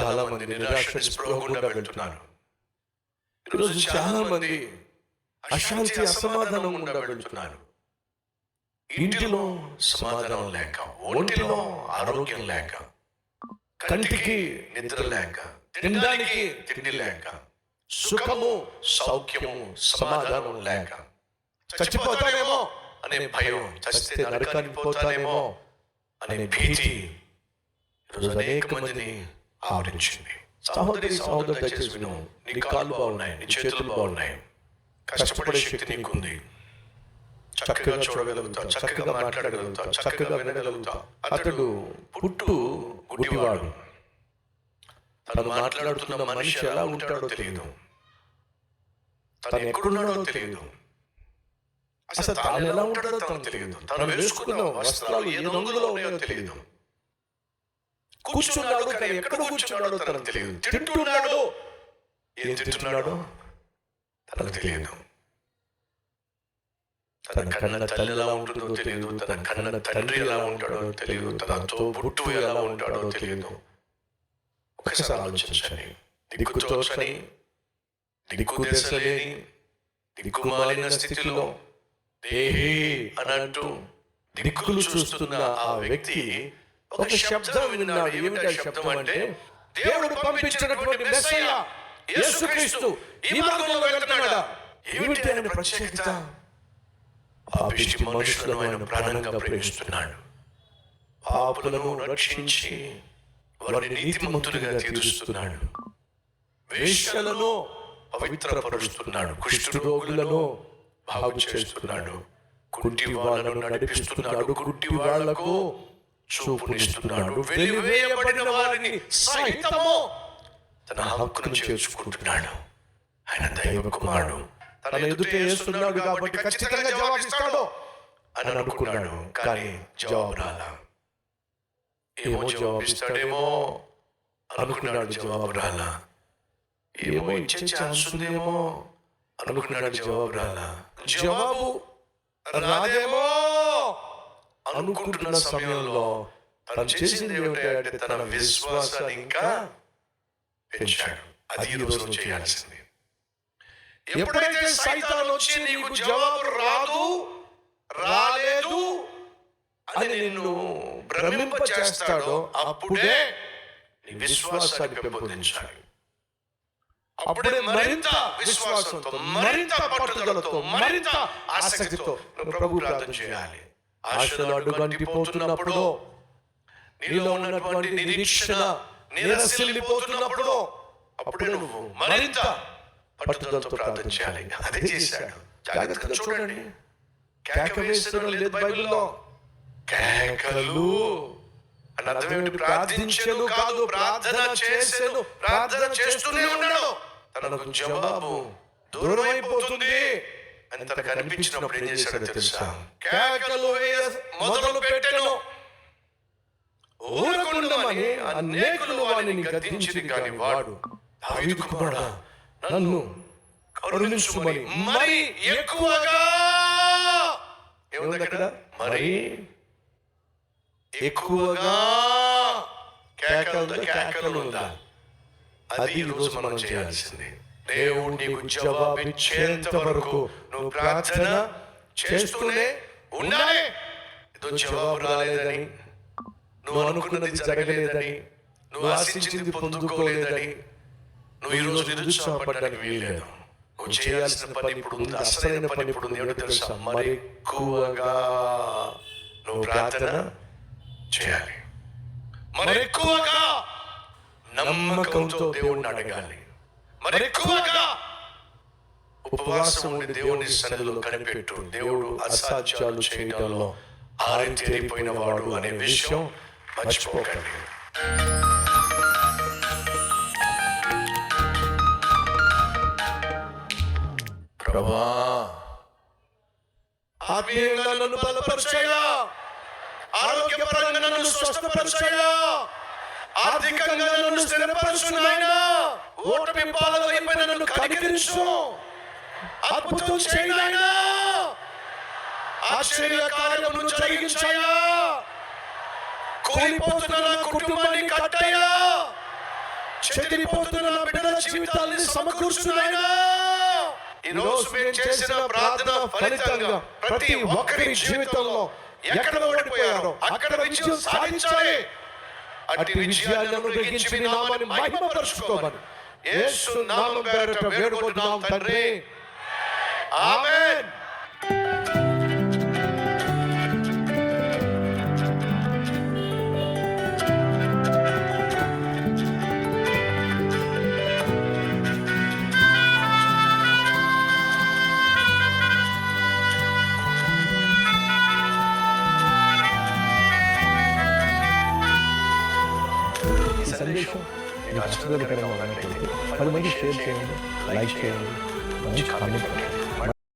చాలా మంది నిరాశ నిస్పృహ గుండా వెళ్తున్నారు. ఈరోజు చాలా మంది అశాంతి అసమాధానం గుండా వెళ్తున్నారు. ఇంటిలో సమాధానం లేక, ఒంటిలో ఆరోగ్యం లేక, కంటికి నిద్ర లేక, తినడానికి తిండి లేక, సుఖము సౌఖ్యము సమాధానం లేక, చచ్చిపోతానేమో అనే భయం, చస్తే నరకానికి పోతానేమో అనే భీతి ఈరోజు అనేక మందిని ఆవరించింది. సహోదరి సహోదరు దయచేసి విను. నీ కాళ్ళు బాగున్నాయి, నీ చేతులు బాగున్నాయి, కష్టపడే శక్తి నీకుంది, చక్కగా చూడగలుగుతావు, చక్కగా మాట్లాడగలుగుతావు, చక్కగా వినగలుగుతావు. అతడు పుట్టు గుడ్డివాడు. తను మాట్లాడుతున్న మనిషి ఎలా ఉంటాడో తెలియదు, తను ఎక్కడున్నాడో తెలియదు, అసలు తాను ఎలా ఉంటాడో తనకు తెలియదు, తను వేసుకున్న వస్త్రాలు ఏ రంగులో ఉన్నాయో తెలియదు, కూర్చున్నాడు కానీ ఎక్కడ కూర్చున్నాడో తనకు తెలియదు, తింటున్నాడో ఏం తింటున్నాడో తనకు తెలియదు, తన కన్న తల్లి ఎలా ఉంటుందో తెలియదు, తన కన్న తండ్రి ఎలా ఉంటాడో తెలియదు, తనతో పుట్టు ఎలా ఉంటాడో తెలియదు. ఒకసారి ఆలోచించండి. దిక్కు తోచని, దిక్కు దశలేని, దిక్కుమాలిన స్థితిలో దేహి అనంటూ దిక్కులు చూస్తున్న ఆ వ్యక్తి ఒక శబ్దం విన్నాడు. ఏమిటి ఆ శబ్దం అంటే, దేవుడు పంపించినటువంటి మెస్సయ్య యేసుక్రీస్తు ఈ మార్గంలో వెళ్తున్నాడా? ఏమిటి ఆయన ప్రత్యేకత? పాపిష్టి మనుషులను ఆయన ప్రాణంగా ప్రేమిస్తున్నాడు. పాపులను రక్షించి వారిని నీతిమంతులుగా తీరుస్తున్నాడు. వేశ్యలను పవిత్రపరుస్తున్నాడు, కుష్ఠరోగులను బాగు చేస్తున్నాడు, కుంటి వాళ్ళను నడిపిస్తున్నాడు, గుడ్డి వాళ్లకు చూపునిస్తున్నాడు, వెలివేయబడిన వారిని సైతము తన హక్కును చేర్చుకుంటున్నాడు. ఆయన దైవ కుమారుడు, తన ఎదుటే వేస్తున్నాడు కాబట్టి ఖచ్చితంగా జవాబిస్తాడు అని అనుకున్నాడు. కానీ జవాబు రాలా. ఏమో జవాబిస్తాడేమో అనుకున్నాడు, జవాబు రాలా. ఏమో ఇచ్చే ఛాన్స్ ఉందేమో అనుకున్నాడు, జవాబు రాలా. జవాబు రాదేమో అనుకుంటున్న సమయంలో తను చేసింది ఏమిటంటే తన విశ్వాసాన్ని ఇంకా పెంచాడు. అది ఈరోజు చేయాల్సింది. ఎప్పుడైతే సైతాను వచ్చి నీకు జవాబు రాదు, రాలేదు అని నిన్ను భ్రమింప చేస్తాడో అప్పుడే నీ విశ్వాసాన్ని పెంపొందించాలి. అప్పుడే మరింత విశ్వాసంతో, మరింత పట్టుదలతో, మరింత ఆసక్తితో ప్రభు ప్రార్థన చేయాలి. ఆశలు అడుగంటిపోతున్నప్పుడు, నీలో ఉన్నటువంటి నిరీక్షణ నిరసిల్లిపోతున్నప్పుడు, అప్పుడే నువ్వు మరింత పట్టుదలతో ప్రార్థన చేయాలి. అదే చేశాడు. జాగ్రత్తగా చూడండి. కేక వేస్తడం లేదు బైబిల్లో. కేకలు అని అర్థం ఏమిటి? ప్రార్థించెను కాదు, ప్రార్థన చేసెను. ప్రార్థన చేస్తూనే ఉన్నాడు. తనకు జవాబు దూరం అయిపోతుంది అని తనకు అనిపించినప్పుడు ఏం చేశాడో తెలుసా? కేకలు మొదలు పెట్టెను. ఊరకుండమని అనేకులు వానిని గద్దించిరి, కానీ వాడు దావీదు కుమారుడా నన్ను కరుణించుమని మరి ఎక్కువగా, ఏముంది అక్కడ? మరి ఎక్కువగా కేకలు ఉందా? అది ఈరోజు మనం చేయాల్సింది. దేవుడు నీకు జవాబిచ్చేంత వరకు నువ్వు ప్రార్థన చేస్తూనే ఉండాలి. ఏదో జవాబు రాలేదని, నువ్వు అనుకున్నది జరగలేదని, నువ్వు ఆశించింది పొందుకోలేదని నువ్వు ఈరోజు నిరుత్సాహపడడానికి వీల్లేదు. నువ్వు చేయాల్సిన పని ఇప్పుడు ఉంది, అసలైన పని ఇప్పుడు ఉంది. ఏమిటో తెలుసా? మరి ఎక్కువగా నువ్వు ప్రార్థన చేయాలి. మరి ఎక్కువగా నమ్మకంతో దేవుణ్ణి అడగాలి. మరి ఎక్కువగా ఉపవాసం ఉండి దేవుని సన్నిధిలో కనిపెట్టు. దేవుడు అసాధ్యాలు చేయడంలో ఆరితేరిపోయిన వాడు అనే విషయం మర్చిపోకండి. ప్రభువా, ఆత్మీయంగా నన్ను బలపరిచయ్యా, ఆరోగ్యపరంగా నన్ను స్వస్థపరిచయ్యా, ఆర్థికంగా నన్ను స్థిరపరచు నాయనా, ఓటమి పాలైపోయిన నన్ను కనికరించు, అద్భుతం చేయి నాయనా, ఆశ్చర్య కార్యమును జరిగించయ్యా, కూలిపోతున్న నా కుటుంబాన్ని కట్టయ్యా, చెదిరిపోతున్న నా బిడ్డల జీవితాలను సమకూర్చు నాయనా. ఈ రోజు మేము చేసిన ప్రార్థన ఫలితంగా ప్రతి ఒక్కరి జీవితంలో ఎక్కడ ఓడిపోయారో అక్కడ విజయం సాధించాలి. అట్టి విజయాన్ని అనుగ్రహించి నీ నామాన్ని మహిమపరచుకోమని యేసు నామం పేరట వేడుకుంటున్నాం తండ్రి. ఆమేన్. ఈ సందేశం మీకు ఆశీర్వాదకరంగా ఉన్నట్లయితే 10 మంది షేర్ చేయండి, లైక్ చేయండి, మంచి కామెంట్ పెట్టండి.